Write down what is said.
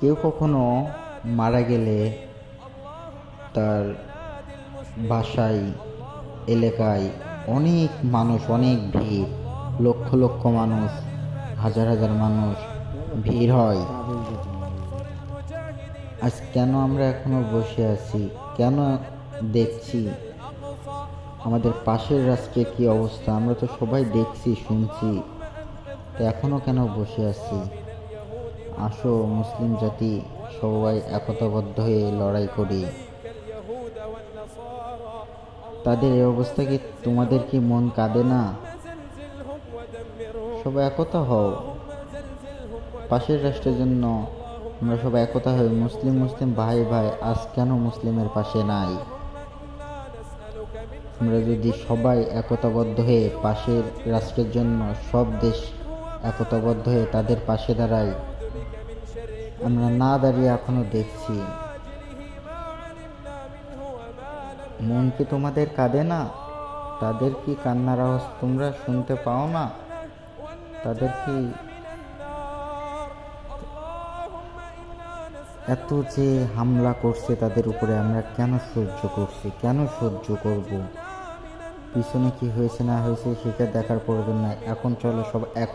কেউ কখনো মারা গেলে তার বাসায়, এলাকায় অনেক মানুষ, অনেক ভিড়, লক্ষ লক্ষ মানুষ, হাজার হাজার মানুষ ভিড় হয়। আজ কেন আমরা এখনো বসে আছি? কেন দেখছি আমাদের পাশের রাষ্ট্রে কি অবস্থা? আমরা তো সবাই দেখছি, শুনছি, তো এখনো কেন বসে আছি? আসো মুসলিম জাতি সবাই একতাবদ্ধ হয়ে লড়াই করি। তাদের এই অবস্থা কি, তোমাদের কি মন কাঁদে না? সবাই একতা হও পাশের রাষ্ট্রের জন্য। আমরা সবাই একতা হই, মুসলিম মুসলিম ভাই ভাই। আজ কেন মুসলিমের পাশে নাই? আমরা যদি সবাই একতাবদ্ধ হয়ে পাশের রাষ্ট্রের জন্য, সব দেশ একতাবদ্ধ হয়ে তাদের পাশে দাঁড়াই, আমরা না দাঁড়িয়ে এখনো দেখছি। মন কি তোমাদের কাঁদে না? তাদের কি কান্নার আওয়াজ তোমরা শুনতে পাও না? তাদের কি এত যে হামলা করছে তাদের উপরে, আমরা কেন সহ্য করছি? কেন সহ্য করব? পিছনে কি হয়েছে না হয়েছে সেটা দেখার প্রয়োজন নাই। এখন চলো সব এক